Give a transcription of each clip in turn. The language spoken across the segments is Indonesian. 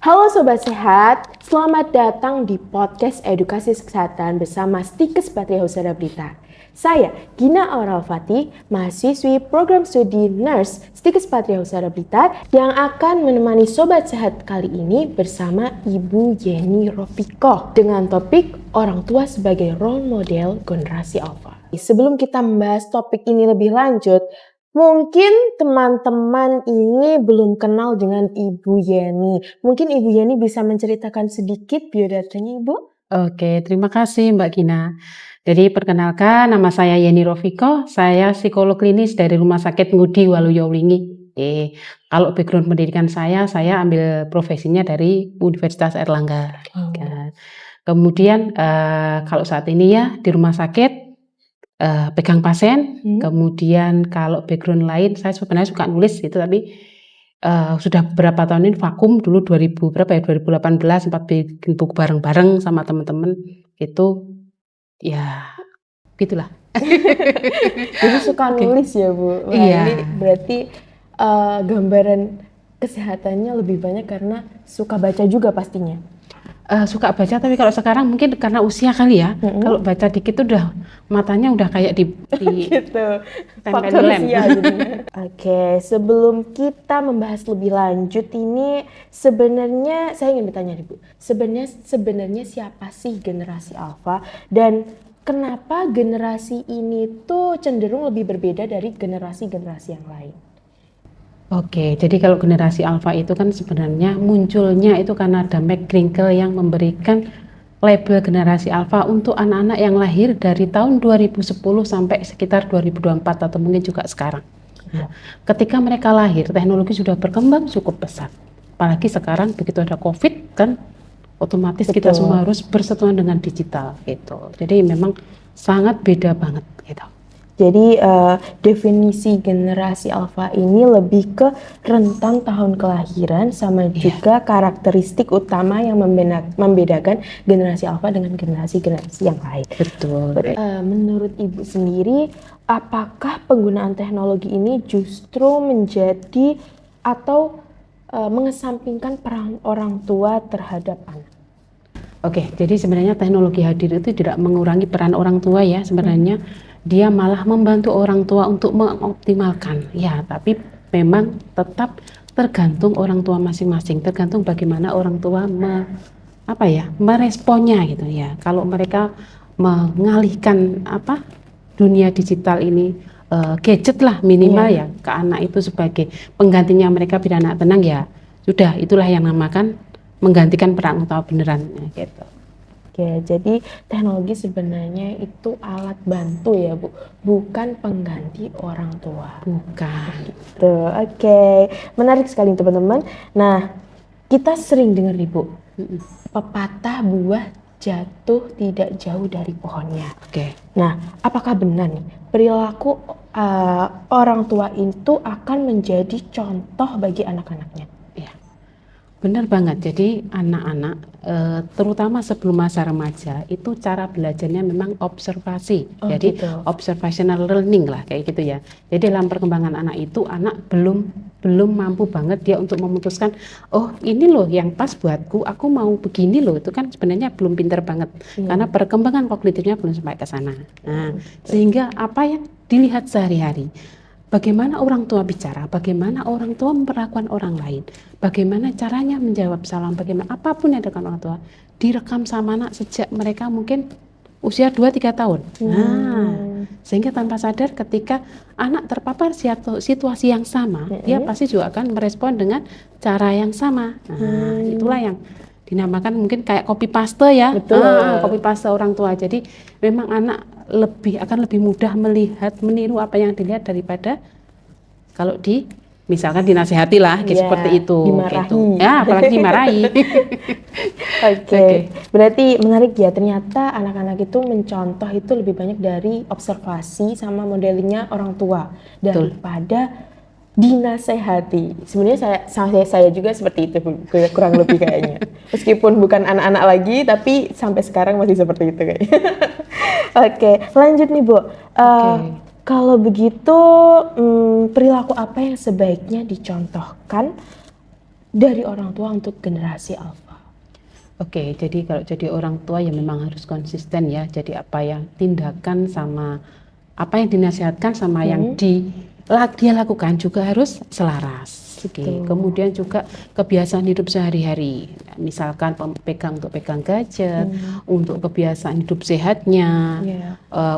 Halo Sobat Sehat, selamat datang di podcast Edukasi Kesehatan bersama Stikes Patria Husada Blitar. Saya Gina Auralfati, mahasiswi program studi Nurse Stikes Patria Husada Blitar yang akan menemani Sobat Sehat kali ini bersama Ibu Yeni Ropiko dengan topik orang tua sebagai role model generasi Alpha. Sebelum kita membahas topik ini lebih lanjut, mungkin teman-teman ini belum kenal dengan Ibu Yeni. Mungkin Ibu Yeni bisa menceritakan sedikit biodatanya, Ibu? Oke, terima kasih Mbak Gina. Jadi perkenalkan, nama saya Yeni Ropiko, saya psikolog klinis dari Rumah Sakit Ngudi Waluyo-Wlingi. Kalau background pendidikan saya ambil profesinya dari Universitas Airlangga. Kemudian kalau saat ini ya di rumah sakit pegang pasien. Kemudian kalau background lain, saya sebenarnya suka nulis itu, tapi sudah beberapa tahun ini vakum. Dulu 2018 sempat bikin buku bareng-bareng sama teman-teman itu. Ya, gitulah. Jadi suka nulis ya, Bu? Wah, iya. Ini berarti gambaran kesehatannya lebih banyak karena suka baca juga pastinya. Suka baca, tapi kalau sekarang mungkin karena usia kali ya. Kalau baca dikit tuh udah matanya udah kayak di gitu. tempel Faktor lem. usia jadinya. Oke, sebelum kita membahas lebih lanjut ini, sebenarnya saya ingin bertanya nih Bu, sebenarnya siapa sih generasi Alpha dan kenapa generasi ini tuh cenderung lebih berbeda dari generasi-generasi yang lain? Oke, jadi kalau generasi Alpha itu kan sebenarnya munculnya itu karena ada McGrinkle yang memberikan label generasi Alpha untuk anak-anak yang lahir dari tahun 2010 sampai sekitar 2024 atau mungkin juga sekarang. Nah, ketika mereka lahir, teknologi sudah berkembang cukup pesat. Apalagi sekarang begitu ada COVID kan, otomatis kita semua harus bersentuhan dengan digital gitu. Jadi memang sangat beda banget gitu. Jadi definisi generasi Alpha ini lebih ke rentang tahun kelahiran sama juga karakteristik utama yang membedakan generasi Alpha dengan generasi-generasi yang lain. Betul. Menurut Ibu sendiri, apakah penggunaan teknologi ini justru menjadi atau mengesampingkan peran orang tua terhadap anak? Oke, jadi sebenarnya teknologi hadir itu tidak mengurangi peran orang tua ya sebenarnya. Dia malah membantu orang tua untuk mengoptimalkan ya, tapi memang tetap tergantung orang tua masing-masing, tergantung bagaimana orang tua meresponnya gitu ya. Kalau mereka mengalihkan dunia digital ini, gadget lah minimal ya ke anak itu sebagai penggantinya mereka biar anak tenang ya sudah, itulah yang namakan menggantikan peran orang tua beneran gitu. Oke, jadi teknologi sebenarnya itu alat bantu ya Bu, bukan pengganti orang tua. Bukan. Gitu. Oke, menarik sekali teman-teman. Nah, kita sering dengar nih Bu, pepatah buah jatuh tidak jauh dari pohonnya. Oke. Nah, apakah benar nih perilaku orang tua itu akan menjadi contoh bagi anak-anaknya? Benar banget, jadi anak-anak terutama sebelum masa remaja itu cara belajarnya memang observasi. Jadi gitu. Observational learning lah kayak gitu ya. Jadi dalam perkembangan anak itu anak belum mampu banget dia untuk memutuskan, oh ini loh yang pas buatku, aku mau begini loh, itu kan sebenarnya belum pintar banget. Karena perkembangan kognitifnya belum sampai ke sana. Nah, sehingga apa yang dilihat sehari-hari, bagaimana orang tua bicara, bagaimana orang tua memperlakukan orang lain, bagaimana caranya menjawab salam, bagaimana apapun yang dilakukan orang tua direkam sama anak sejak mereka mungkin usia 2-3 tahun. Nah, sehingga tanpa sadar ketika anak terpapar situasi yang sama, dia pasti juga akan merespon dengan cara yang sama. Nah, itulah yang dinamakan mungkin kayak copy paste ya. Copy paste orang tua. Jadi memang anak akan lebih mudah meniru apa yang dilihat daripada kalau misalkan dinasehati lah seperti itu. Dimarahi. Gitu. Ya, apalagi dimarahi. Oke. Berarti menarik ya, ternyata anak-anak itu mencontoh itu lebih banyak dari observasi sama modelingnya orang tua daripada dinasehati. Sebenarnya saya juga seperti itu kurang lebih kayaknya. Meskipun bukan anak-anak lagi, tapi sampai sekarang masih seperti itu kayaknya. Oke, lanjut nih Bu. Kalau begitu, perilaku apa yang sebaiknya dicontohkan dari orang tua untuk generasi alpha? Oke, jadi kalau jadi orang tua ya memang harus konsisten ya. Jadi apa yang tindakan sama apa yang dinasihatkan sama yang dia lakukan juga harus selaras. Oke. Kemudian juga kebiasaan hidup sehari-hari, misalkan untuk pegang gadget, untuk kebiasaan hidup sehatnya,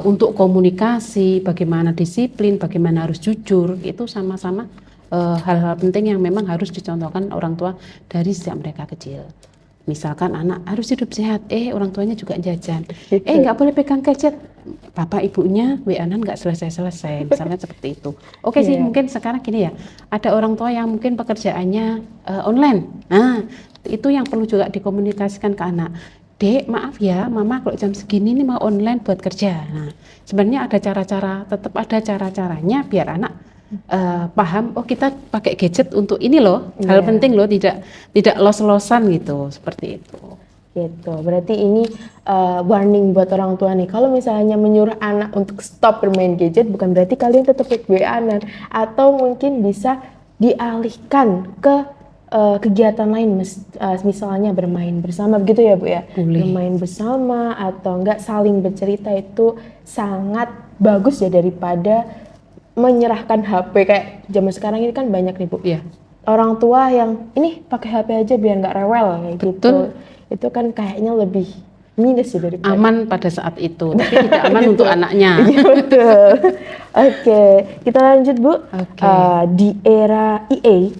untuk komunikasi, bagaimana disiplin, bagaimana harus jujur, itu sama-sama hal-hal penting yang memang harus dicontohkan orang tua dari sejak mereka kecil. Misalkan anak harus hidup sehat, orang tuanya juga jajan, nggak boleh pegang gadget, bapak ibunya WA-an nggak selesai-selesai, misalnya seperti itu. Oke sih, mungkin sekarang gini ya, ada orang tua yang mungkin pekerjaannya online, nah itu yang perlu juga dikomunikasikan ke anak. Dek, maaf ya, mama kalau jam segini nih mau online buat kerja. Nah, sebenarnya ada cara-cara, tetap ada cara-caranya biar anak paham, oh kita pakai gadget untuk ini loh, hal penting loh, tidak los-losan gitu, seperti itu. Gitu. Berarti ini warning buat orang tua nih. Kalau misalnya menyuruh anak untuk stop bermain gadget, bukan berarti kalian tetap WA-an, atau mungkin bisa dialihkan ke kegiatan lain, misalnya bermain bersama, begitu ya Bu ya? Boleh. Bermain bersama atau enggak saling bercerita itu sangat bagus ya daripada menyerahkan HP kayak zaman sekarang ini kan banyak nih Bu. Iya. Orang tua yang ini pakai HP aja biar nggak rewel kayak gitu. Itu kan kayaknya lebih minus ya daripada aman pada saat itu, tapi tidak aman untuk anaknya. Iya betul. Oke, kita lanjut Bu. Di era EA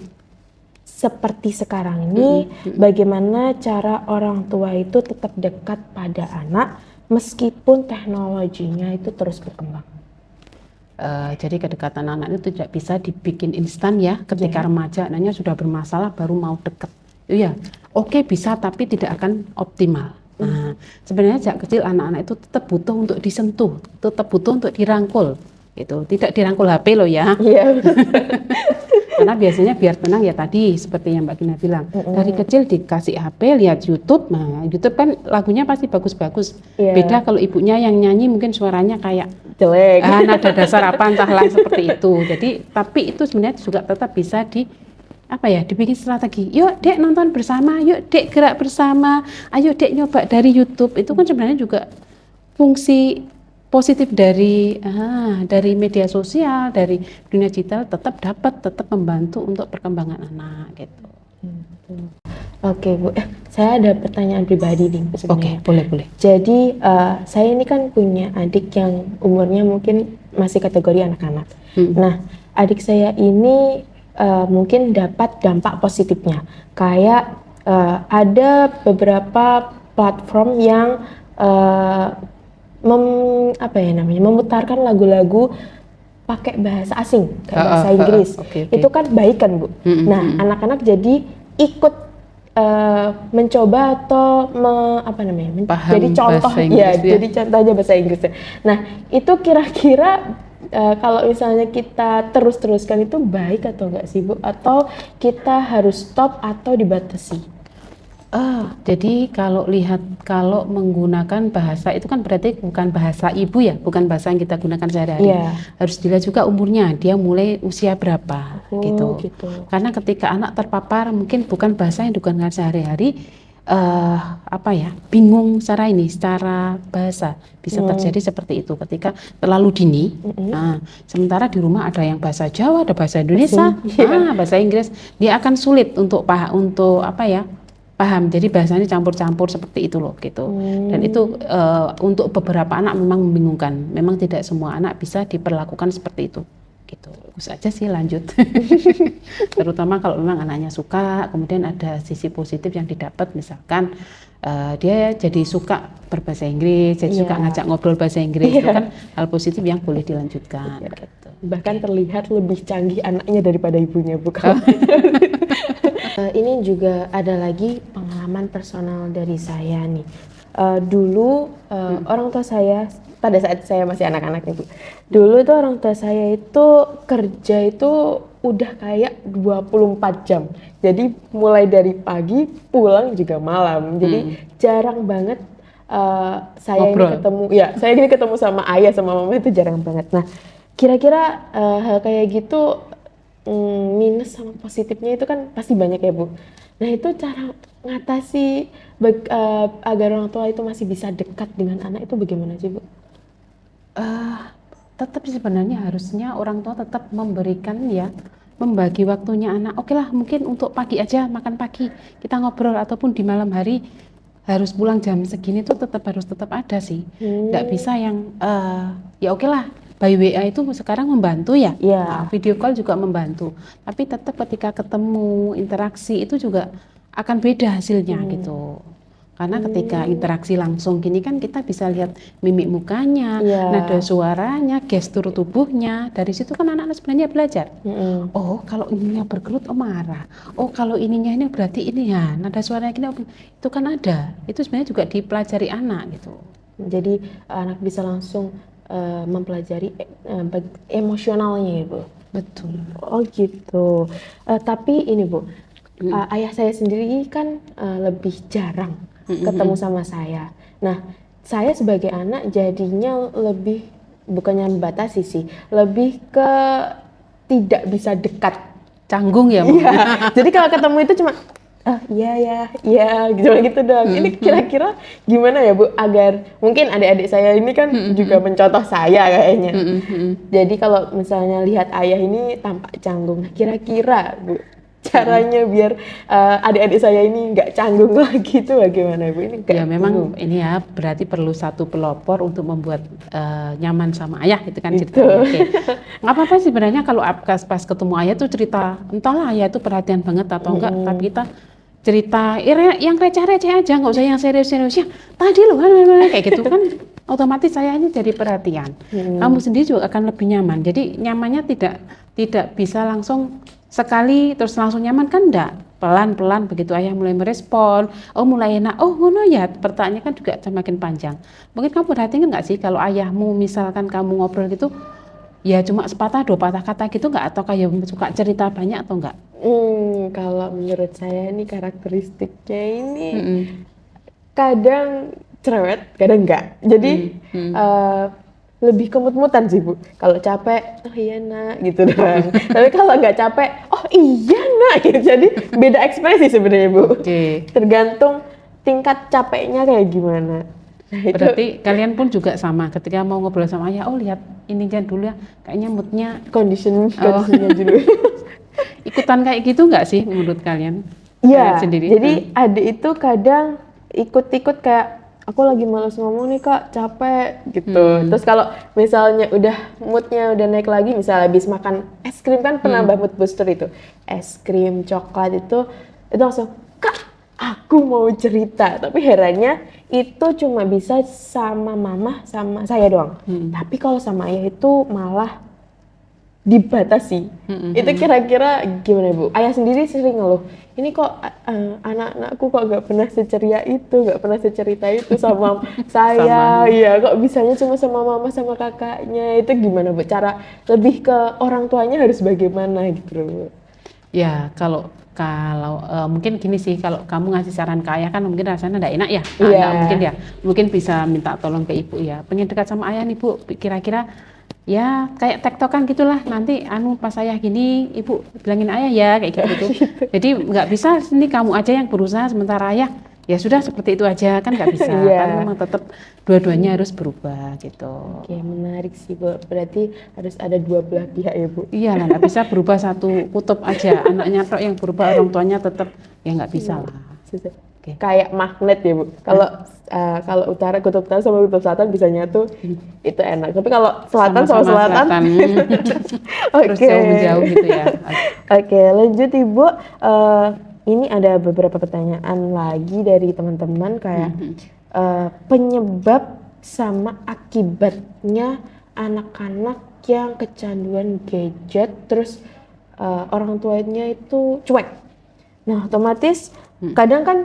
seperti sekarang ini, bagaimana cara orang tua itu tetap dekat pada anak meskipun teknologinya itu terus berkembang? Jadi kedekatan anak itu tidak bisa dibikin instan ya. Ketika remaja anaknya sudah bermasalah baru mau deket. Iya, oke bisa tapi tidak akan optimal. Nah, sebenarnya sejak kecil anak-anak itu tetap butuh untuk disentuh, tetap butuh untuk dirangkul. Gitu. Tidak dirangkul HP loh ya. Iya. Karena biasanya biar tenang ya tadi seperti yang Mbak Gina bilang. Dari kecil dikasih HP, lihat YouTube. Nah, YouTube kan lagunya pasti bagus-bagus. Beda kalau ibunya yang nyanyi mungkin suaranya kayak jelek. Nada dasar apa entahlah seperti itu. Jadi tapi itu sebenarnya juga tetap bisa dibikin strategi. Yuk Dek nonton bersama, yuk Dek gerak bersama, ayo Dek nyoba dari YouTube. Itu kan sebenarnya juga fungsi positif dari media sosial, dari dunia digital tetap membantu untuk perkembangan anak gitu. Oke Bu, saya ada pertanyaan pribadi nih sebenarnya. Oke, boleh. Jadi saya ini kan punya adik yang umurnya mungkin masih kategori anak-anak. Nah, adik saya ini mungkin dapat dampak positifnya. Kayak ada beberapa platform yang memutarkan lagu-lagu pakai bahasa asing kayak bahasa Inggris. Itu kan baik kan Bu. Nah, anak-anak jadi ikut mencoba atau jadi contoh jadi contohnya bahasa Inggris. Nah, itu kira-kira kalau misalnya kita terus-teruskan itu baik atau enggak sih Bu? Atau kita harus stop atau dibatasi? Jadi kalau menggunakan bahasa itu kan berarti bukan bahasa ibu ya, bukan bahasa yang kita gunakan sehari-hari. Harus dilihat juga umurnya, dia mulai usia berapa gitu. Karena ketika anak terpapar mungkin bukan bahasa yang digunakan sehari-hari, bingung secara bahasa bisa terjadi seperti itu ketika terlalu dini. Sementara di rumah ada yang bahasa Jawa, ada bahasa Indonesia, bahasa Inggris, dia akan sulit untuk paham, jadi bahasanya campur-campur seperti itu loh gitu. Dan itu untuk beberapa anak memang membingungkan. Memang tidak semua anak bisa diperlakukan seperti itu. Gitu. Bagus aja sih lanjut. Terutama kalau memang anaknya suka, kemudian ada sisi positif yang didapat, misalkan dia jadi suka berbahasa Inggris, jadi suka ngajak ngobrol bahasa Inggris, itu kan hal positif yang boleh dilanjutkan. Gitu. Bahkan terlihat lebih canggih anaknya daripada ibunya, bukan? Ini juga ada lagi pengalaman personal dari saya nih. Dulu orang tua saya pada saat saya masih anak-anak itu, dulu itu orang tua saya itu kerja itu udah kayak 24 jam. Jadi mulai dari pagi pulang juga malam. Jadi jarang banget saya ini ketemu sama ayah sama mama, itu jarang banget. Nah, kira-kira hal kayak gitu minus sama positifnya itu kan pasti banyak ya Bu. Nah itu cara ngatasi agar orang tua itu masih bisa dekat dengan anak itu bagaimana sih Bu? Tetap sebenarnya harusnya orang tua tetap memberikan ya, membagi waktunya anak. Oke lah, mungkin untuk pagi aja makan pagi kita ngobrol, ataupun di malam hari harus pulang jam segini tuh harus tetap ada sih. Nggak bisa yang ya oke lah, by WA itu sekarang membantu ya. Iya. Nah, video call juga membantu. Tapi tetap ketika ketemu interaksi itu juga akan beda hasilnya gitu. Karena ketika interaksi langsung gini kan kita bisa lihat mimik mukanya, Iya. nada suaranya, gestur tubuhnya. Dari situ kan anak-anak sebenarnya belajar. Oh, kalau ininya bergelut, oh marah. Oh, kalau ininya ini berarti ini ya, nada suaranya gini, itu kan ada. Itu sebenarnya juga dipelajari anak gitu. Jadi anak bisa langsung mempelajari emosionalnya ya Bu. Betul. Oh gitu. Tapi ini Bu, ayah saya sendiri kan lebih jarang ketemu sama saya. Nah, saya sebagai anak jadinya lebih, bukannya membatasi sih, lebih ke tidak bisa dekat. Canggung ya, Bu? Iya. Jadi kalau ketemu itu cuma iya gitu doang. Ini kira-kira gimana ya Bu, agar mungkin adik-adik saya ini kan juga mencontoh saya kayaknya. Jadi kalau misalnya lihat ayah ini tampak canggung, kira-kira Bu caranya biar adik-adik saya ini nggak canggung lagi itu bagaimana Bu? Ini Ya memang ini ya berarti perlu satu pelopor untuk membuat nyaman sama ayah itu kan ceritanya. Oke. Nggak apa-apa sih sebenarnya kalau pas ketemu ayah tuh cerita, entahlah ayah itu perhatian banget atau enggak, tapi kita cerita yang receh-receh aja, nggak usah yang serius-serius ya. Tadi loh kayak gitu kan otomatis saya ini jadi perhatian. Kamu sendiri juga akan lebih nyaman. Jadi nyamannya tidak bisa langsung sekali terus langsung nyaman kan enggak. Pelan-pelan begitu ayah mulai merespon, oh mulai enak, oh ngono ya, pertanyaannya kan juga semakin panjang. Mungkin kamu perhatikan nggak sih kalau ayahmu misalkan kamu ngobrol gitu, ya cuma sepatah dua patah kata gitu nggak, atau kayak suka cerita banyak atau enggak? Kalau menurut saya ini karakteristiknya ini kadang cerewet, kadang enggak. Jadi lebih kemut-mutan sih Bu. Kalau capek, oh iya nak gitu doang. Tapi kalau nggak capek, oh iya nak gitu. Jadi beda ekspresi sebenarnya Bu. Oke. Tergantung tingkat capeknya kayak gimana. Nah, itu Berarti kalian pun juga sama ketika mau ngobrol sama ayah, oh lihat ini aja dulu ya, kayaknya moodnya kondisinya dulu. ikutan kayak gitu nggak sih menurut kalian? Iya, Sendiri. jadi adik itu kadang ikut-ikut kayak aku lagi males ngomong nih kak, capek gitu. Terus kalau misalnya udah moodnya udah naik lagi, misalnya habis makan es krim kan penambah mood booster itu, es krim, coklat itu langsung kak aku mau cerita. Tapi herannya itu cuma bisa sama mama sama saya doang. Tapi kalau sama ayah itu malah dibatasi. Itu kira-kira gimana Bu? Ayah sendiri sering ngeluh, ini kok anak-anakku kok gak pernah seceria itu, gak pernah secerita itu sama saya. Iya, kok bisanya cuma sama mama sama kakaknya. Itu gimana Bu? Cara lebih ke orang tuanya harus bagaimana gitu Bu? Ya kalau mungkin gini sih, kalau kamu ngasih saran ke ayah kan mungkin rasanya enggak enak ya. Nggak mungkin ya. Mungkin bisa minta tolong ke ibu ya. Pengen dekat sama ayah nih Bu, kira-kira ya kayak tektokan gitulah, nanti pas ayah gini ibu bilangin ayah ya kayak gitu. Jadi nggak bisa ini kamu aja yang berusaha sementara ayah ya sudah seperti itu aja kan nggak bisa. Kan memang tetap dua-duanya harus berubah gitu. Oke, menarik sih Bu, berarti harus ada dua belah pihak ya Bu? Iya lah, nggak bisa berubah satu kutub aja, anaknya tok yang berubah, orang tuanya tetap ya nggak bisa lah. Kayak magnet ya Bu. Kalau kutub utara sama kutub selatan bisa nyatu, itu enak. Tapi kalau selatan sama selatan terus jauh menjauh gitu ya. Oke, lanjut Ibu. Ini ada beberapa pertanyaan lagi dari teman-teman kayak penyebab sama akibatnya anak-anak yang kecanduan gadget, terus orang tuanya itu cuek. Nah, otomatis kadang kan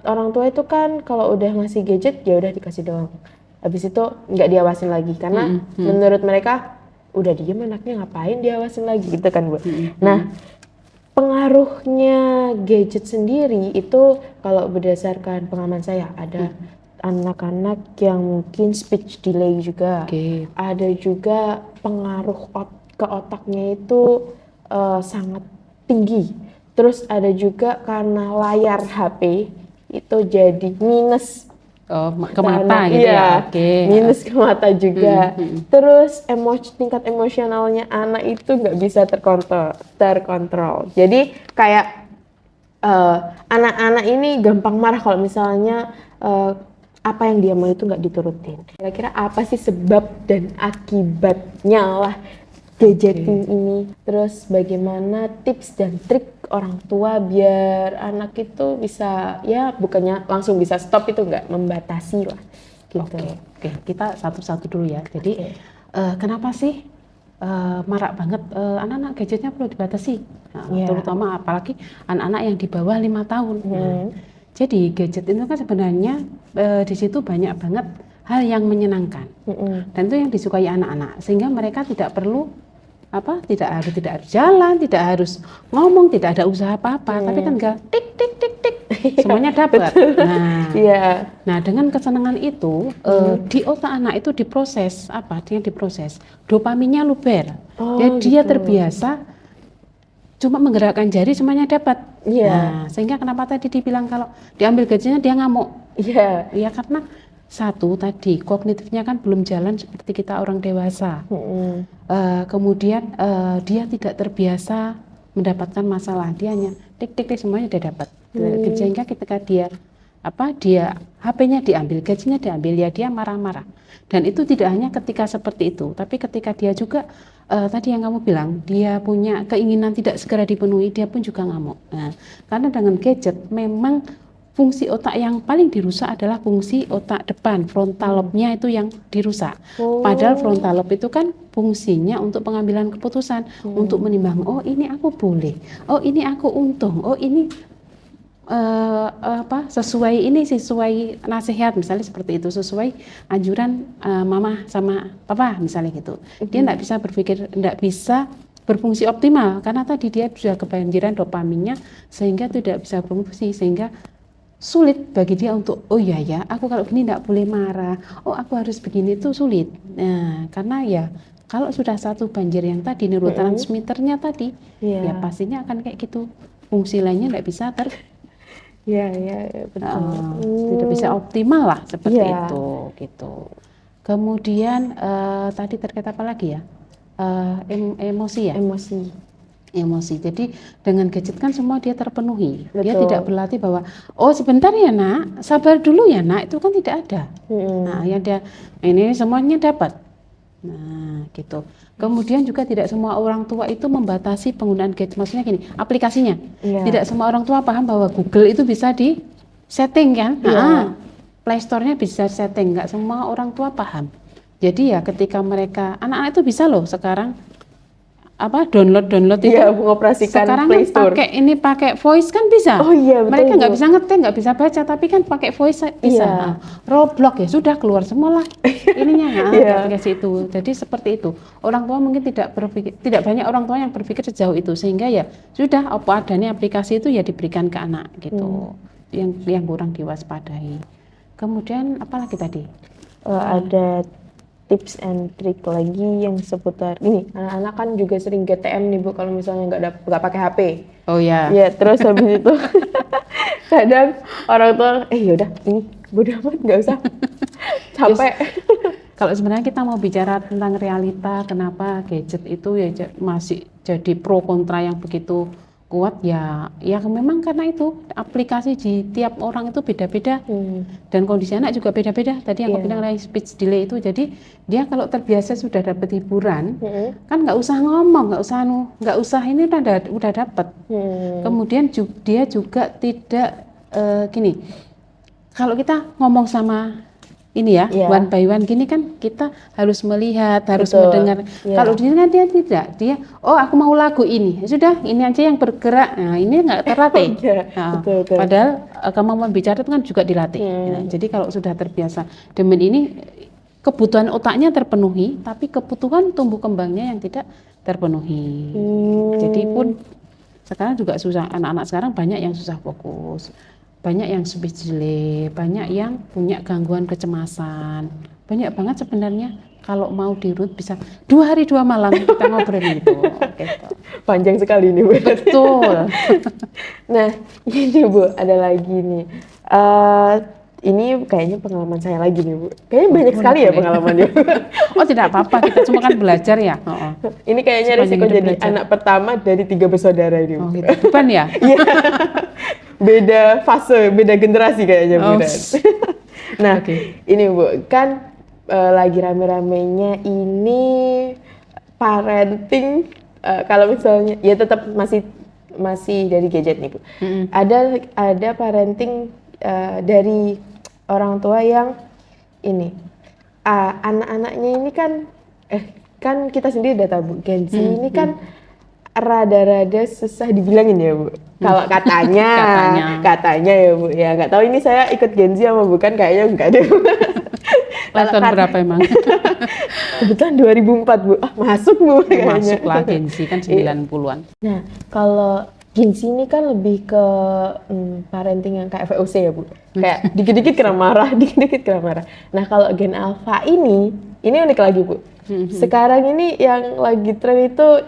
orang tua itu kan kalau udah ngasih gadget ya udah dikasih doang. Habis itu nggak diawasin lagi karena menurut mereka udah diem anaknya ngapain diawasin lagi gitu kan Bu. Nah, pengaruhnya gadget sendiri itu kalau berdasarkan pengalaman saya ada anak-anak yang mungkin speech delay juga. Ada juga pengaruh ke otaknya itu sangat tinggi. Terus ada juga karena layar HP itu jadi minus ke mata gitu iya, ya. Oke. minus ke mata juga. Terus tingkat emosionalnya anak itu nggak bisa terkontrol. Jadi kayak anak-anak ini gampang marah kalau misalnya apa yang dia mau itu nggak diturutin. Kira-kira apa sih sebab dan akibatnya lah gadgeting ini? Terus bagaimana tips dan trik orang tua biar anak itu bisa, ya bukannya langsung bisa stop, itu nggak membatasi lah gitu. Oke. Kita satu-satu dulu ya. Jadi kenapa sih marak banget anak-anak gadgetnya perlu dibatasi? Terutama apalagi anak-anak yang di bawah 5 tahun. Jadi gadget itu kan sebenarnya di situ banyak banget hal yang menyenangkan. Dan itu yang disukai anak-anak, sehingga mereka tidak perlu tidak harus jalan, tidak harus ngomong, tidak ada usaha apa-apa, tapi kan tinggal tik tik tik tik semuanya dapat. Nah, dengan kesenangan itu di otak anak itu diproses dopaminnya luber. Dia terbiasa cuma menggerakkan jari semuanya dapat. Nah, sehingga kenapa tadi dibilang kalau diambil gadgetnya dia ngamuk? Ya karena satu tadi kognitifnya kan belum jalan seperti kita orang dewasa. Kemudian dia tidak terbiasa mendapatkan masalah, dia hanya tik tik tik semuanya dia dapat. Sehingga ketika dia HP-nya diambil, gadgetnya diambil, ya dia marah-marah. Dan itu tidak hanya ketika seperti itu, tapi ketika dia juga tadi yang kamu bilang, dia punya keinginan tidak segera dipenuhi, dia pun juga ngamuk. Nah, karena dengan gadget memang fungsi otak yang paling dirusak adalah fungsi otak depan, frontal lobe-nya itu yang dirusak. Padahal frontal lobe itu kan fungsinya untuk pengambilan keputusan, untuk menimbang, oh ini aku boleh, oh ini aku untung, oh ini sesuai nasihat, misalnya seperti itu, sesuai anjuran mama sama papa misalnya gitu. Dia tidak bisa berfungsi optimal karena tadi dia sudah kebanjiran dopaminnya, sehingga tidak bisa berfungsi, sehingga sulit bagi dia untuk aku kalau gini tidak boleh marah, aku harus begini, itu sulit. Nah, karena ya kalau sudah satu banjir yang tadi neurotransmitternya tadi, ya pastinya akan kayak gitu, fungsi lainnya tidak bisa betul. Tidak bisa optimal lah seperti itu gitu. Kemudian tadi terkait apa lagi ya? Emosi ya? Emosi. Jadi dengan gadget kan semua dia terpenuhi. Betul. Dia tidak berlatih bahwa sebentar ya nak, sabar dulu ya nak, itu kan tidak ada. Nah, ya dia ini semuanya dapat. Nah, gitu. Kemudian juga tidak semua orang tua itu membatasi penggunaan gadget. Maksudnya gini, aplikasinya. Tidak semua orang tua paham bahwa Google itu bisa di setting kan? Play Store-nya bisa setting. Nggak semua orang tua paham. Jadi ya ketika mereka, anak-anak itu bisa loh sekarang download itu mengoperasikan sekarang Play Store. pakai voice kan bisa. Betul. Mereka nggak bisa ngetik, nggak bisa baca, tapi kan pakai voice bisa. Roblox ya sudah keluar semua lah ininya aplikasi itu. Jadi seperti itu. Orang tua mungkin tidak banyak orang tua yang berpikir sejauh itu, sehingga ya sudah apa adanya aplikasi itu ya diberikan ke anak gitu. Yang kurang diwaspadai. Kemudian apa lagi tadi? Ada tips and trick lagi yang seputar ini, anak-anak kan juga sering GTM nih Bu, kalau misalnya nggak pakai HP. Terus habis itu kadang orang tua yaudah ini bodo amat, nggak usah capek. Kalau sebenarnya kita mau bicara tentang realita kenapa gadget itu ya masih jadi pro kontra yang begitu kuat, ya memang karena itu aplikasi di tiap orang itu beda-beda, dan kondisi anak juga beda-beda. Tadi yang aku bilang speech delay itu, jadi dia kalau terbiasa sudah dapat hiburan, kan nggak usah ngomong, nggak usah ini udah dapat. Kemudian dia juga tidak gini, kalau kita ngomong sama ini one by one gini kan kita harus melihat, harus mendengar. Kalau di sini kan dia tidak, aku mau lagu ini, sudah ini aja yang bergerak. Nah, ini nggak terlatih. Betul. Padahal kemampuan bicara itu kan juga dilatih. Nah, jadi kalau sudah terbiasa dengan ini, kebutuhan otaknya terpenuhi, tapi kebutuhan tumbuh kembangnya yang tidak terpenuhi. Jadi pun sekarang juga susah, anak-anak sekarang banyak yang susah fokus, banyak yang speech delay, banyak yang punya gangguan kecemasan, banyak banget sebenarnya kalau mau dirut bisa 2 hari 2 malam kita ngobrolin itu. Gitu. Panjang sekali nih Bu. Betul. Nah, ini Bu, ada lagi nih. Ini kayaknya pengalaman saya lagi nih Bu. Kayaknya banyak sekali ya pengalamannya. Oh tidak apa-apa, kita cuma kan belajar ya. Ini kayaknya Sepanjang risiko hidup jadi belajar. anak pertama dari 3 bersaudara ini Bu. Oh gitu, bukan ya? Iya. Beda fase, beda generasi kayaknya Bu. Oh. Nah, Oke. ini Bu, kan lagi rame-ramenya ini parenting, kalau misalnya ya tetap masih dari gadget nih Bu. Ada parenting dari orang tua yang ini anak-anaknya ini kan kita sendiri udah tahu Bu, Gen Z ini kan rada-rada susah dibilangin ya Bu. Kalau katanya ya Bu, ya nggak tahu ini saya ikut Gen Z apa bukan, kayaknya enggak deh. Tahun berapa emang? Kebetulan 2004 Bu, masuk Bu kayaknya. Masuk lah Gen Z kan 90-an. Nah, kalau Gen Z ini kan lebih ke parenting yang kayak VOC ya Bu. Kayak dikit-dikit kena marah, dikit-dikit kena marah. Nah, kalau Gen Alpha ini unik lagi Bu. Sekarang ini yang lagi tren itu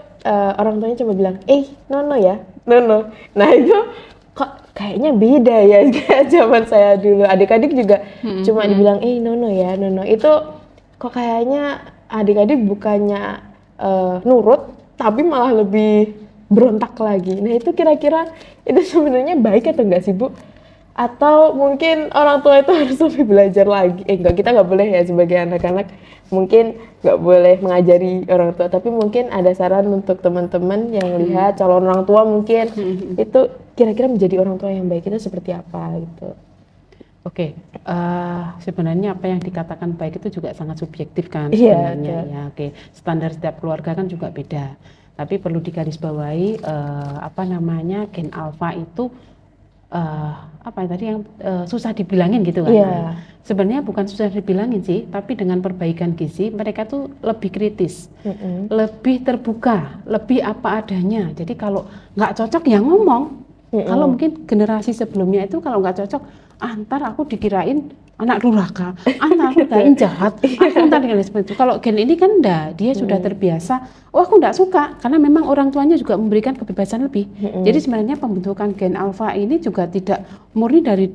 orang tuanya cuma bilang, nono ya, nono. Nah itu kok kayaknya beda ya kayak zaman saya dulu. Adik-adik juga cuma dibilang, nono ya, nono. Itu kok kayaknya adik-adik bukannya nurut, tapi malah lebih berontak lagi. Nah itu kira-kira itu sebenarnya baik atau enggak sih Bu? Atau mungkin orang tua itu harus lebih belajar lagi? Enggak, kita nggak boleh ya sebagai anak-anak, mungkin nggak boleh mengajari orang tua, tapi mungkin ada saran untuk teman-teman yang lihat calon orang tua mungkin itu kira-kira menjadi orang tua yang baik itu seperti apa gitu. Oke, sebenarnya apa yang dikatakan baik itu juga sangat subjektif kan Iya, sebenarnya ya. Oke, standar setiap keluarga kan juga beda. Tapi perlu digarisbawahi Gen Alpha itu yang susah dibilangin gitu kan. Iya. Sebenarnya bukan susah dibilangin sih, tapi dengan perbaikan gizi mereka tuh lebih kritis, lebih terbuka, lebih apa adanya. Jadi kalau nggak cocok ya ngomong. Kalau mungkin generasi sebelumnya itu kalau nggak cocok, ntar aku dikirain anak durhaka, ntar aku dikirain jahat, aku ntar dikirain seperti itu. Kalau Gen ini kan enggak, dia sudah terbiasa. Aku nggak suka karena memang orang tuanya juga memberikan kebebasan lebih. Jadi sebenarnya pembentukan Gen Alpha ini juga tidak murni dari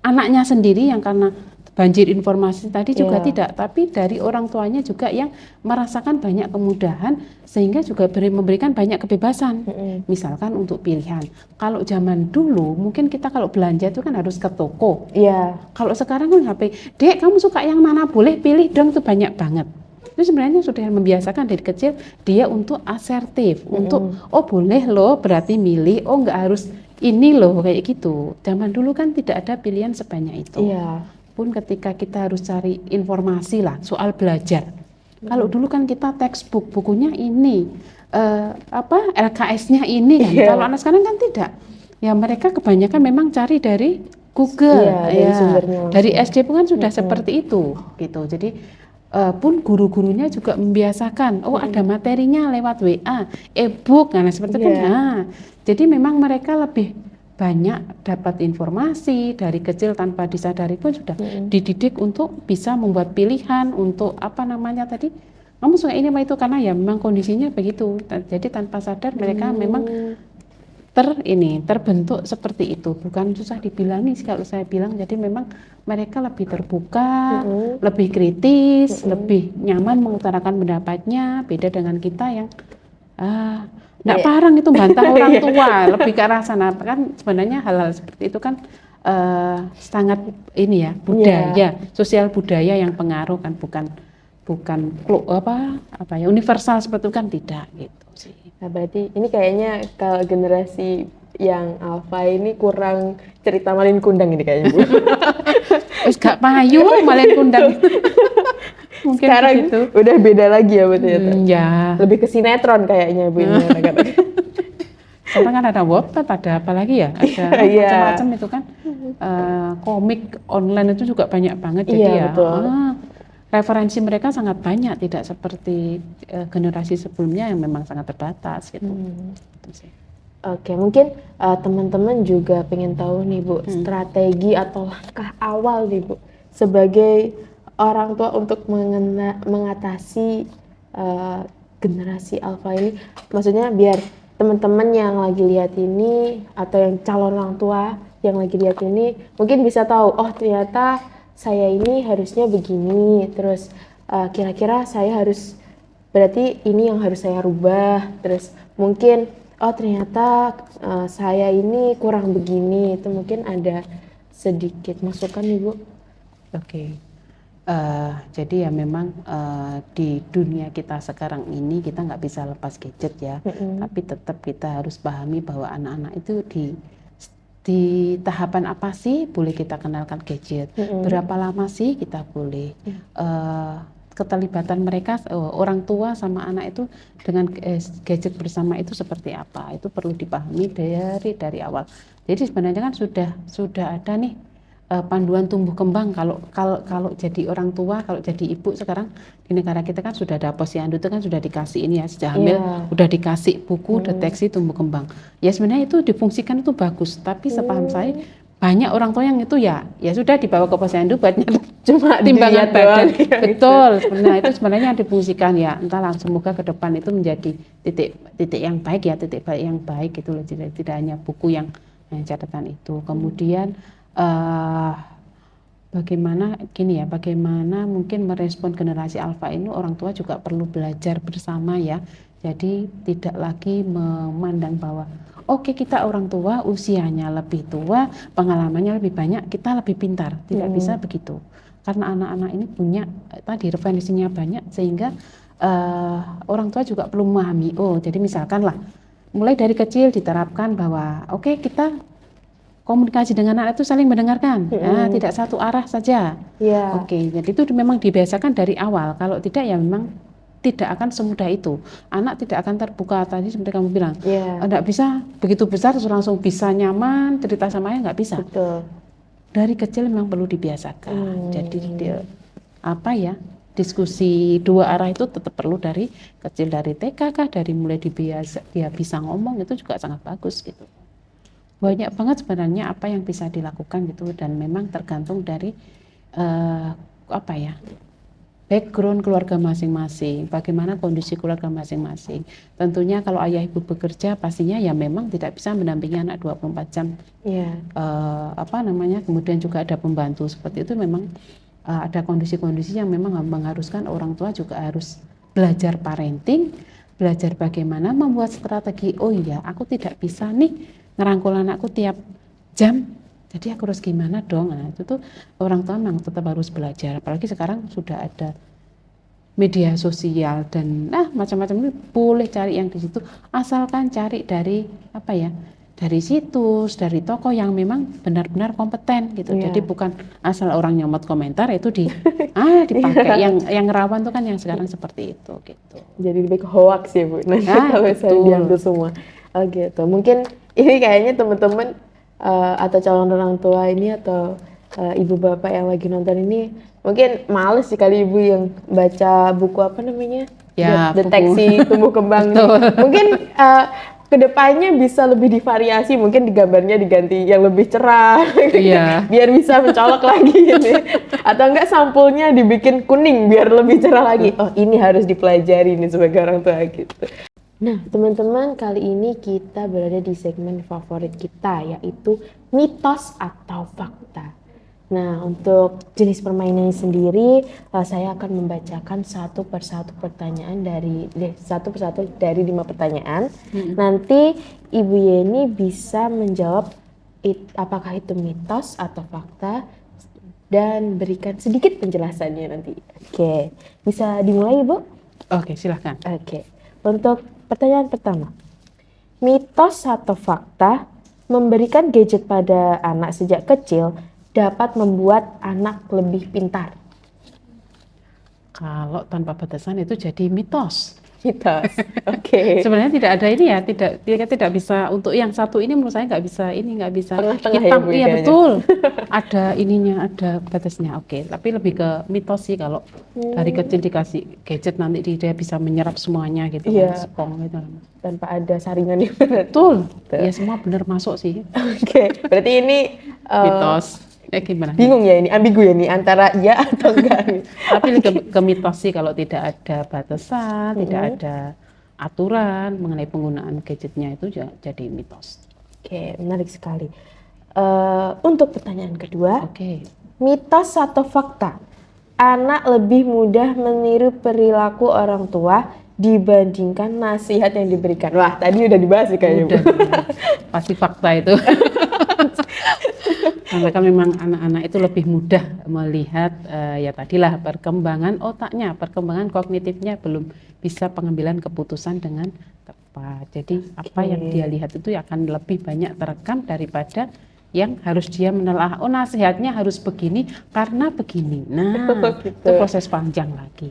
anaknya sendiri yang karena banjir informasi tadi juga tidak, tapi dari orang tuanya juga yang merasakan banyak kemudahan sehingga juga memberikan banyak kebebasan. Misalkan untuk pilihan. Kalau zaman dulu mungkin kita kalau belanja itu kan harus ke toko. Iya. Kalau sekarang kan HP, Dek kamu suka yang mana, boleh pilih dong, itu banyak banget. Itu sebenarnya sudah membiasakan dari kecil dia untuk asertif, untuk boleh loh berarti milih, nggak harus ini loh kayak gitu. Zaman dulu kan tidak ada pilihan sebanyak itu. Iya. Pun ketika kita harus cari informasi lah soal belajar. Kalau dulu kan kita textbook, bukunya ini, LKS-nya ini kan. Kalau anak sekarang kan tidak. Ya mereka kebanyakan memang cari dari Google. Dari sumbernya langsung. Dari SD pun kan sudah seperti itu gitu. Jadi pun guru-gurunya juga membiasakan, ada materinya lewat WA, e-book, nah seperti itu kan. Jadi memang mereka lebih banyak dapat informasi dari kecil tanpa disadari pun sudah dididik untuk bisa membuat pilihan untuk kamu suka ini apa itu, karena ya memang kondisinya begitu. Jadi tanpa sadar mereka memang terbentuk seperti itu. Bukan susah dibilangin sih kalau saya bilang. Jadi memang mereka lebih terbuka, lebih kritis, lebih nyaman mengutarakan pendapatnya. Beda dengan kita yang nggak parang itu bantah orang tua, lebih ke arah sana. Kan sebenarnya hal-hal seperti itu kan sangat ini ya, budaya, sosial budaya yang pengaruh kan, bukan universal seperti itu kan, tidak gitu sih. Nah, berarti ini kayaknya kalau generasi yang Alpha ini kurang cerita Malin Kundang ini kayaknya Bu. Wis gak payu Malin Kundang. Mungkin sekarang begitu. Udah beda lagi ya Bu ternyata. Ya. Lebih ke sinetron kayaknya Bu ini anak-anak. Sekarang kan ada Wattpad, ada apa lagi ya? Ada macam-macam itu kan. Komik online itu juga banyak banget. Jadi betul. Referensi mereka sangat banyak, tidak seperti generasi sebelumnya yang memang sangat terbatas gitu. Oke, mungkin teman-teman juga pengen tahu nih Bu, strategi atau langkah awal nih Bu sebagai orang tua untuk mengatasi generasi alpha ini? Maksudnya biar teman-teman yang lagi lihat ini atau yang calon orang tua yang lagi lihat ini mungkin bisa tahu, oh ternyata saya ini harusnya begini, terus kira-kira saya harus, berarti ini yang harus saya rubah, terus mungkin oh ternyata saya ini kurang begini, itu mungkin ada sedikit masukan Ibu. Oke. Jadi ya memang di dunia kita sekarang ini kita nggak bisa lepas gadget ya, tapi tetap kita harus pahami bahwa anak-anak itu di tahapan apa sih boleh kita kenalkan gadget, berapa lama sih kita boleh, keterlibatan mereka orang tua sama anak itu dengan gadget bersama itu seperti apa, itu perlu dipahami dari awal. Jadi sebenarnya kan sudah ada nih panduan tumbuh kembang kalau jadi orang tua, kalau jadi ibu sekarang di negara kita kan sudah ada posyandu, itu kan sudah dikasih ini ya, sejak hamil udah dikasih buku deteksi tumbuh kembang. Ya sebenarnya itu difungsikan itu bagus, tapi sepaham saya banyak orang tua yang itu ya sudah dibawa ke posyandu buat cuma timbangan badan. Ya, Betul, sebenarnya itu sebenarnya difungsikan ya. Entahlah, semoga ke depan itu menjadi titik yang baik ya, titik baik yang baik gitu loh, tidak hanya buku yang catatan itu. Kemudian bagaimana mungkin merespon generasi alpha ini, orang tua juga perlu belajar bersama ya. Jadi tidak lagi memandang bahwa oke, kita orang tua usianya lebih tua, pengalamannya lebih banyak, kita lebih pintar. Tidak bisa begitu. Karena anak-anak ini punya tadi referensinya banyak, sehingga orang tua juga perlu memahami. Oh, jadi misalkan lah mulai dari kecil diterapkan bahwa oke, kita komunikasi dengan anak itu saling mendengarkan, tidak satu arah saja. Oke, jadi itu memang dibiasakan dari awal. Kalau tidak ya memang tidak akan semudah itu. Anak tidak akan terbuka, tadi seperti kamu bilang, tidak bisa begitu besar terus langsung bisa nyaman cerita sama ayah, nggak bisa. Betul. Dari kecil memang perlu dibiasakan. Jadi diskusi dua arah itu tetap perlu dari kecil, dari TK kah, dari mulai dia bisa ngomong, itu juga sangat bagus gitu. Banyak banget sebenarnya apa yang bisa dilakukan gitu, dan memang tergantung dari background keluarga masing-masing, bagaimana kondisi keluarga masing-masing. Tentunya kalau ayah ibu bekerja pastinya ya memang tidak bisa mendampingi anak 24 jam. Kemudian juga ada pembantu seperti itu, memang ada kondisi-kondisi yang memang mengharuskan orang tua juga harus belajar parenting, belajar bagaimana membuat strategi. Oh iya, aku tidak bisa nih ngerangkul anakku tiap jam, jadi aku harus gimana dong. Nah, itu tuh orang tua memang tetap harus belajar, apalagi sekarang sudah ada media sosial dan macam-macam, ini boleh cari yang di situ, asalkan cari dari dari situs, dari toko yang memang benar-benar kompeten gitu. Jadi bukan asal orang nyomot komentar itu dipakai. yang rawan tuh kan yang sekarang seperti itu gitu. Jadi lebih ke hoax ya Bu, kalau saya diambil semua. Oh gitu. Mungkin ini kayaknya teman-teman atau calon orang tua ini atau ibu bapak yang lagi nonton ini mungkin males sih kali ibu yang baca buku deteksi tumbuh kembang. Mungkin kedepannya bisa lebih divariasi, mungkin gambarnya diganti yang lebih cerah, biar bisa mencolok lagi gitu. Atau enggak sampulnya dibikin kuning biar lebih cerah lagi. Oh ini harus dipelajari nih sebagai orang tua gitu. Nah teman-teman, kali ini kita berada di segmen favorit kita, yaitu mitos atau fakta. Nah untuk jenis permainan sendiri, saya akan membacakan satu persatu dari 5 pertanyaan. Nanti Ibu Yeni bisa menjawab apakah itu mitos atau fakta dan berikan sedikit penjelasannya nanti. Oke, bisa dimulai Ibu? Oke, silahkan. Oke, untuk pertanyaan pertama, mitos atau fakta memberikan gadget pada anak sejak kecil dapat membuat anak lebih pintar? Kalau tanpa batasan itu jadi mitos. Oke. Sebenarnya tidak ada ini ya, tidak bisa. Untuk yang satu ini menurut saya nggak bisa tengah-tengah hitam, ya Bu, iya betul. Ada ininya, ada batasnya. Oke, tapi lebih ke mitos sih kalau dari kecil dikasih gadget nanti dia bisa menyerap semuanya gitu, spong gitu. Tanpa ada saringan ya. Betul. Ya semua benar masuk sih. Oke, berarti ini mitos. Gimana? Bingung ya ini, ambigu ya nih antara iya atau enggak nih. Tapi ke mitos sih kalau tidak ada batasan, tidak ada aturan mengenai penggunaan gadgetnya itu jadi mitos. Oke, menarik sekali. Untuk pertanyaan kedua, Oke. mitos atau fakta? Anak lebih mudah meniru perilaku orang tua dibandingkan nasihat yang diberikan. Wah, tadi udah dibahas sih kayaknya. Udah, pasti fakta itu. Karena kan memang anak-anak itu lebih mudah melihat ya tadilah perkembangan otaknya, perkembangan kognitifnya belum bisa pengambilan keputusan dengan tepat. Jadi apa yang dia lihat itu akan lebih banyak terekam daripada yang harus dia menelaah. Oh, nasihatnya harus begini karena begini. Nah, Gitu. itu proses panjang lagi.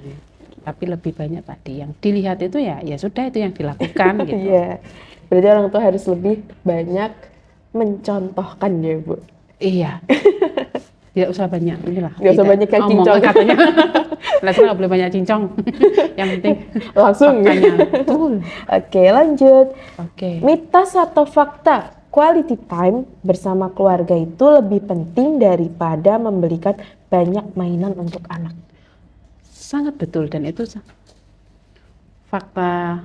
Tapi lebih banyak tadi yang dilihat itu ya sudah itu yang dilakukan gitu. Iya. Berarti orang tua harus lebih banyak mencontohkan ya, Bu. Iya. Tidak usah banyak inilah. Nggak usah banyak kayak cincong. Katanya. Lah nggak boleh banyak cincong. Yang penting Langsung. faktanya. Betul. Oke, lanjut. Oke. Mitos atau fakta? Quality time bersama keluarga itu lebih penting daripada membelikan banyak mainan untuk anak. Sangat betul dan itu fakta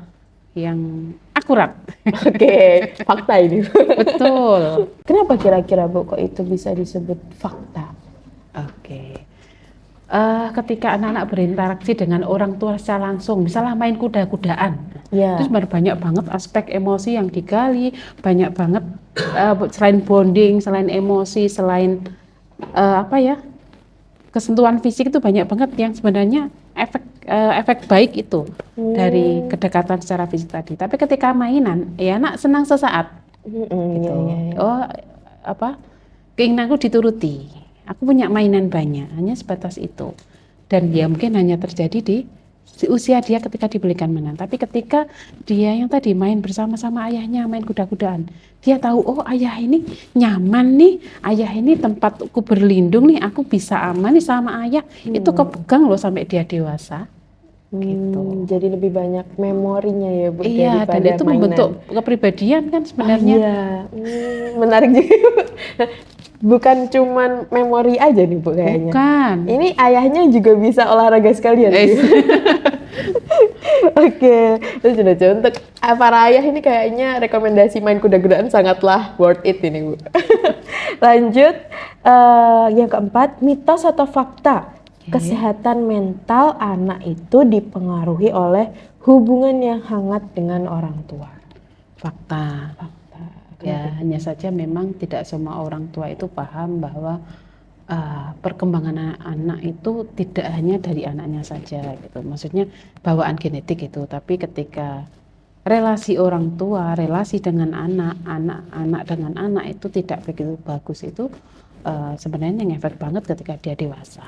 yang akurat. Oke, fakta ini. Betul. Kenapa kira-kira Bu kok itu bisa disebut fakta? Oke. Ketika anak-anak berinteraksi dengan orang tua secara langsung, misalnya main kuda-kudaan, Ya. terus banyak banget aspek emosi yang digali, banyak banget selain bonding, selain emosi, selain kesentuhan fisik itu banyak banget yang sebenarnya efek baik itu dari kedekatan secara fisik tadi. Tapi ketika mainan, ya anak senang sesaat. Gitu. Oh, keinginanku dituruti. Aku punya mainan banyak, hanya sebatas itu. Dan dia mungkin hanya terjadi di usia dia ketika dibelikan mainan. Tapi ketika dia yang tadi main bersama-sama ayahnya, main kuda-kudaan, dia tahu, oh ayah ini nyaman nih, ayah ini tempatku berlindung nih, aku bisa aman nih sama ayah. Itu kepegang loh sampai dia dewasa. Gitu. Jadi lebih banyak memorinya ya Bu. Iya, dan itu membentuk kepribadian kan sebenarnya. Iya, menarik juga. Bukan cuman memori aja nih Bu kayaknya. Bukan. Ini ayahnya juga bisa olahraga sekalian. Oke, terus sudah untuk para ayah ini kayaknya rekomendasi main kuda-kudaan sangatlah worth it ini Bu. Lanjut, yang keempat, mitos atau fakta? Kesehatan mental anak itu dipengaruhi oleh hubungan yang hangat dengan orang tua. Fakta. Ya, hanya saja memang tidak semua orang tua itu paham bahwa perkembangan anak itu tidak hanya dari anaknya saja gitu. Maksudnya bawaan genetik itu, tapi ketika relasi orang tua, relasi dengan anak dengan anak itu tidak begitu bagus itu sebenarnya ngefek banget ketika dia dewasa.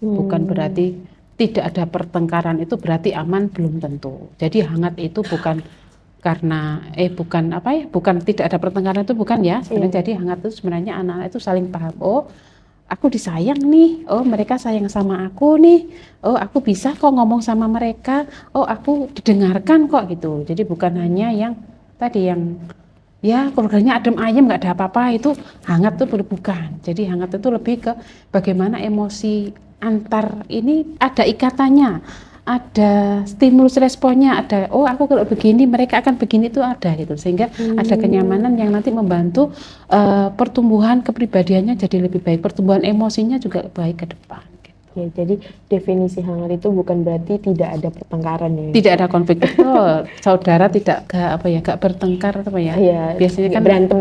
Bukan berarti tidak ada pertengkaran itu berarti aman, belum tentu. Jadi hangat itu bukan karena bukan tidak ada pertengkaran itu bukan ya sebenarnya. Jadi hangat itu sebenarnya anak-anak itu saling paham, oh aku disayang nih, oh mereka sayang sama aku nih, oh aku bisa kok ngomong sama mereka, oh aku didengarkan kok gitu. Jadi bukan hanya yang tadi yang ya keluarganya adem ayem nggak ada apa-apa, itu hangat tuh bukan. Jadi hangat itu lebih ke bagaimana emosi antar ini ada ikatannya, ada stimulus responnya, ada oh aku kalau begini mereka akan begini, itu ada gitu, sehingga ada kenyamanan yang nanti membantu pertumbuhan kepribadiannya jadi lebih baik, pertumbuhan emosinya juga baik ke depan gitu. Ya, jadi definisi hangat itu bukan berarti tidak ada pertengkaran ya. Tidak ada konflik itu saudara tidak gak bertengkar Ya, biasanya kan berantem.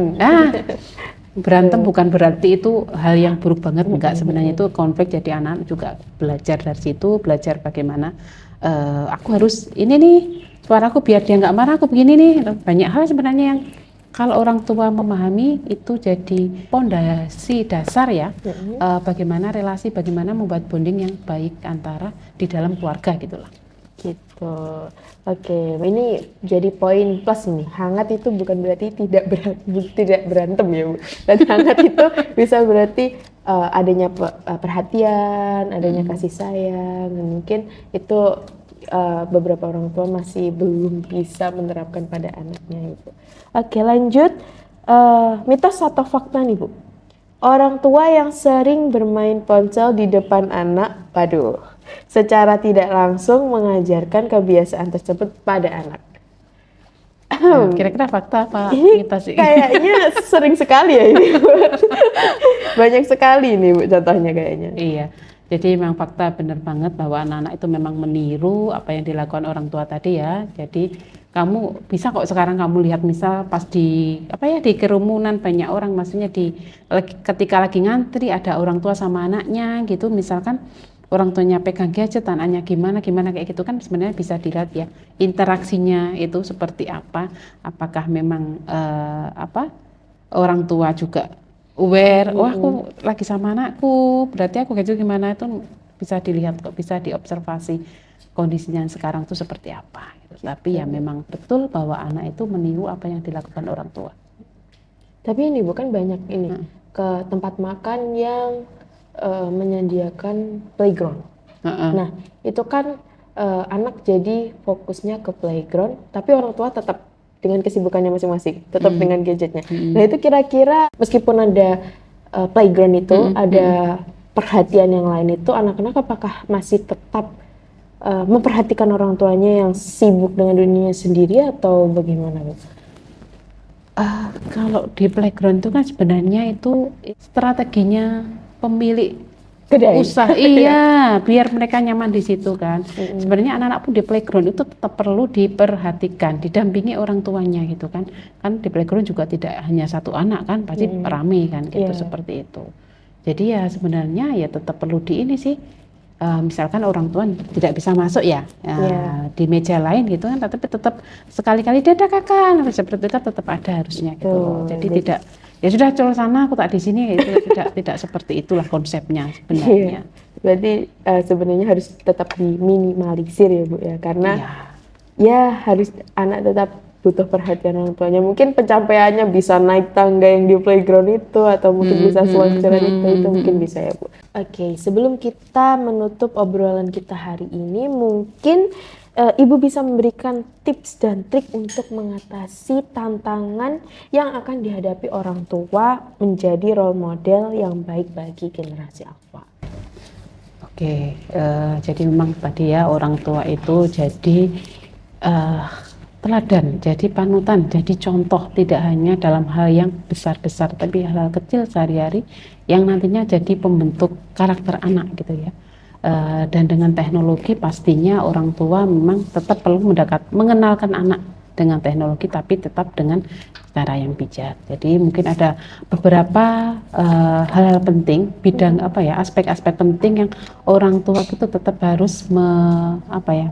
Berantem bukan berarti itu hal yang buruk banget, enggak. Sebenarnya itu konflik, jadi anak juga belajar dari situ, belajar bagaimana aku harus ini nih suaraku biar dia nggak marah, aku begini nih. Banyak hal sebenarnya yang kalau orang tua memahami itu jadi pondasi dasar ya, bagaimana relasi, bagaimana membuat bonding yang baik antara di dalam keluarga gitulah. Gitu. Oke, ini jadi poin plus nih. Hangat itu bukan berarti tidak berantem ya Bu. Dan hangat itu bisa berarti adanya perhatian, adanya kasih sayang. Dan mungkin itu beberapa orang tua masih belum bisa menerapkan pada anaknya itu. Oke, lanjut. Mitos atau fakta nih Bu. Orang tua yang sering bermain ponsel di depan anak, waduh, secara tidak langsung mengajarkan kebiasaan tersebut pada anak. Nah, kira-kira fakta apa Ini kita sih? kayaknya sering sekali ya ini. Banyak sekali nih Bu contohnya kayaknya. Iya, jadi memang fakta benar banget bahwa anak-anak itu memang meniru apa yang dilakukan orang tua tadi ya. Jadi kamu bisa kok sekarang kamu lihat misal pas di di kerumunan banyak orang, maksudnya ketika lagi ngantri ada orang tua sama anaknya gitu, misalkan orang tuanya pegang gadget, anaknya gimana kayak gitu kan sebenarnya bisa dilihat ya interaksinya itu seperti apa. Apakah memang orang tua juga aware, oh aku lagi sama anakku, berarti aku gadget gimana, itu bisa dilihat kok, bisa diobservasi kondisinya sekarang tuh seperti apa gitu. Tapi ya memang betul bahwa anak itu meniru apa yang dilakukan orang tua. Tapi ini bukan banyak ini ke tempat makan yang menyediakan playground. Nah, itu kan anak jadi fokusnya ke playground, tapi orang tua tetap dengan kesibukannya masing-masing, tetap dengan gadgetnya. Nah, itu kira-kira meskipun ada playground itu, ada perhatian yang lain itu, anak-anak apakah masih tetap memperhatikan orang tuanya yang sibuk dengan dunianya sendiri atau bagaimana, Bu? Kalau di playground itu kan sebenarnya itu strateginya pemilik usaha, iya, biar mereka nyaman di situ kan. Sebenarnya anak-anak pun di playground itu tetap perlu diperhatikan, didampingi orang tuanya gitu kan. Kan di playground juga tidak hanya satu anak kan, pasti rame kan gitu, seperti itu. Jadi ya sebenarnya ya tetap perlu di ini sih. Misalkan orang tua tidak bisa masuk ya, di meja lain gitu kan, tapi tetap sekali-kali dadah kakak, seperti itu tetap ada harusnya gitu. Jadi tidak, ya sudah col sana aku tak di sini, itu tidak seperti itulah konsepnya sebenarnya. Berarti sebenarnya harus tetap diminimalisir ya Bu ya, karena ya harus anak tetap butuh perhatian orang tuanya. Mungkin pencapaiannya bisa naik tangga yang di playground itu, atau mungkin bisa selonjoran itu mungkin bisa ya Bu. Oke, sebelum kita menutup obrolan kita hari ini, mungkin Ibu bisa memberikan tips dan trik untuk mengatasi tantangan yang akan dihadapi orang tua menjadi role model yang baik bagi generasi alfa. Oke, jadi memang tadi ya orang tua itu jadi teladan, jadi panutan, jadi contoh, tidak hanya dalam hal yang besar-besar, tapi hal-hal kecil sehari-hari yang nantinya jadi pembentuk karakter anak gitu ya. Dan dengan teknologi pastinya orang tua memang tetap perlu mengenalkan anak dengan teknologi, tapi tetap dengan cara yang bijak. Jadi mungkin ada beberapa hal-hal penting, aspek-aspek penting yang orang tua itu tetap harus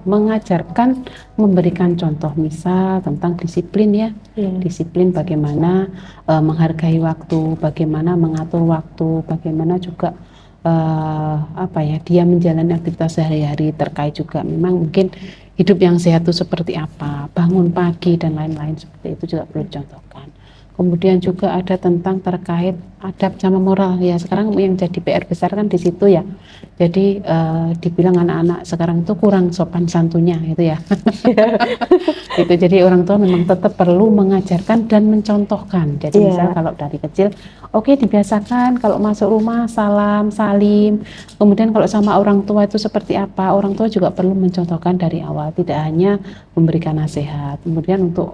mengajarkan, memberikan contoh, misal tentang disiplin ya, disiplin bagaimana menghargai waktu, bagaimana mengatur waktu, bagaimana juga dia menjalani aktivitas sehari-hari, terkait juga memang mungkin hidup yang sehat itu seperti apa, bangun pagi dan lain-lain, seperti itu juga perlu dicontohkan. Kemudian juga ada tentang terkait adab sama moral ya, sekarang yang jadi PR besar kan di situ ya. Jadi dibilang anak-anak sekarang itu kurang sopan santunnya gitu ya. Gitu. Jadi orang tua memang tetap perlu mengajarkan dan mencontohkan. Jadi misal kalau dari kecil, oke, dibiasakan kalau masuk rumah salam, salim. Kemudian kalau sama orang tua itu seperti apa, orang tua juga perlu mencontohkan dari awal, tidak hanya memberikan nasihat. Kemudian untuk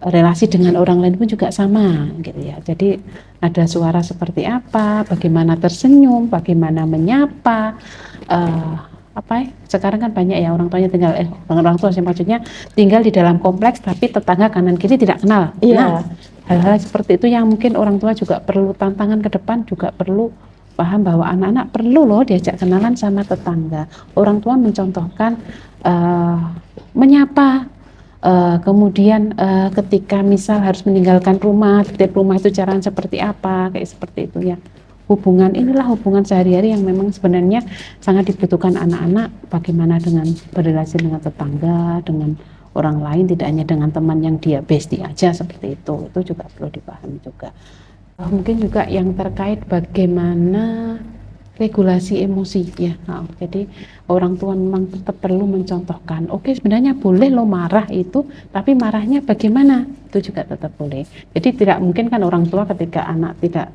relasi dengan orang lain pun juga sama gitu ya. Jadi ada suara seperti apa, bagaimana tersenyum, bagaimana menyapa, sekarang kan banyak ya orang tuanya tinggal orang tua sih, maksudnya tinggal di dalam kompleks tapi tetangga kanan kiri tidak kenal. Nah, hal-hal seperti itu yang mungkin orang tua juga perlu, tantangan ke depan juga perlu paham bahwa anak-anak perlu loh diajak kenalan sama tetangga. Orang tua mencontohkan menyapa. Kemudian ketika misal harus meninggalkan rumah, titip rumah itu caranya seperti apa, kayak seperti itu ya. Inilah hubungan sehari-hari yang memang sebenarnya sangat dibutuhkan anak-anak, bagaimana dengan berrelasi dengan tetangga, dengan orang lain, tidak hanya dengan teman yang dia bestie aja seperti itu juga perlu dipahami juga. Mungkin juga yang terkait bagaimana regulasi emosi ya. Nah, jadi orang tua memang tetap perlu mencontohkan. Oke, sebenarnya boleh lo marah itu, tapi marahnya bagaimana? Itu juga tetap boleh. Jadi tidak mungkin kan orang tua ketika anak tidak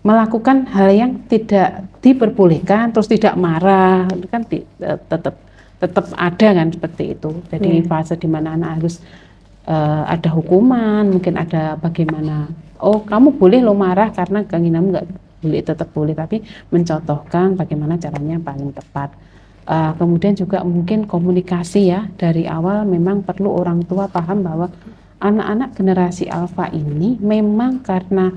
melakukan hal yang tidak diperbolehkan terus tidak marah, itu kan tetap ada kan seperti itu. Jadi fase di mana anak harus ada hukuman, mungkin ada bagaimana. Oh, kamu boleh lo marah karena keinginanmu nggak boleh, tetap boleh, tapi mencontohkan bagaimana caranya paling tepat. Kemudian juga mungkin komunikasi ya, dari awal memang perlu orang tua paham bahwa anak-anak generasi alfa ini memang karena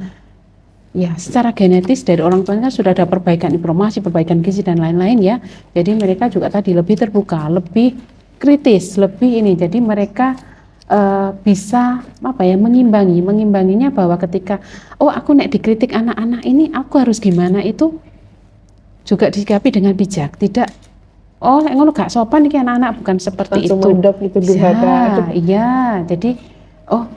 ya secara genetis dari orang tuanya sudah ada perbaikan informasi, perbaikan gizi dan lain-lain ya. Jadi mereka juga tadi lebih terbuka, lebih kritis, lebih ini. Jadi mereka bisa mengimbanginya bahwa ketika aku nek dikritik anak-anak ini aku harus gimana, itu juga disikapi dengan bijak. Tidak nek ngono gak sopan iki anak-anak, bukan seperti langsung itu. mendok gitu durhaka. Iya, jadi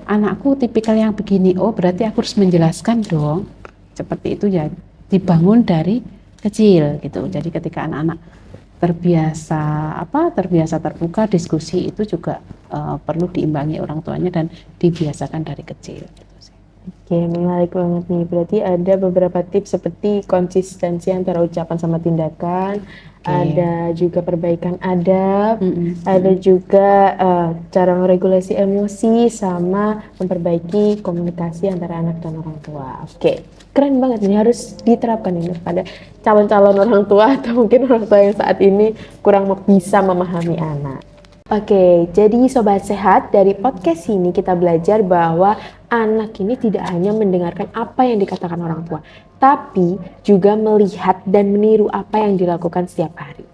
anakku tipikal yang begini, berarti aku harus menjelaskan dong. Seperti itu ya, dibangun dari kecil gitu. Jadi ketika anak-anak terbiasa terbuka diskusi, itu juga perlu diimbangi orang tuanya dan dibiasakan dari kecil. Oke, menarik banget nih. Berarti ada beberapa tips seperti konsistensi antara ucapan sama tindakan, ada juga perbaikan adab, ada juga cara meregulasi emosi sama memperbaiki komunikasi antara anak dan orang tua. Oke, keren banget nih, harus diterapkan ini pada calon-calon orang tua atau mungkin orang tua yang saat ini kurang bisa memahami anak. Oke, jadi Sobat Sehat, dari podcast ini kita belajar bahwa anak ini tidak hanya mendengarkan apa yang dikatakan orang tua, tapi juga melihat dan meniru apa yang dilakukan setiap hari.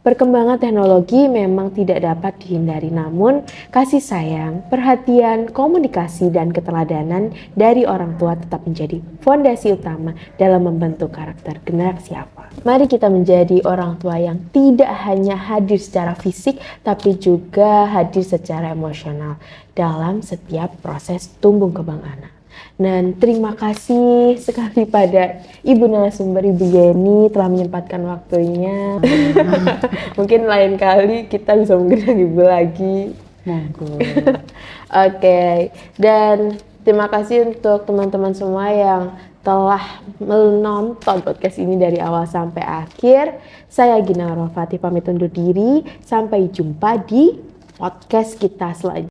Perkembangan teknologi memang tidak dapat dihindari, namun kasih sayang, perhatian, komunikasi, dan keteladanan dari orang tua tetap menjadi fondasi utama dalam membentuk karakter generasi alfa. Mari kita menjadi orang tua yang tidak hanya hadir secara fisik, tapi juga hadir secara emosional dalam setiap proses tumbuh kembang anak. Dan terima kasih sekali pada Ibu narasumber, Ibu Yeni, telah menyempatkan waktunya. Mungkin lain kali kita bisa mengundang Ibu lagi. Monggo. Oke, dan terima kasih untuk teman-teman semua yang telah menonton podcast ini dari awal sampai akhir. Saya Gina Aurel Fatih pamit undur diri. Sampai jumpa di podcast kita selanjutnya.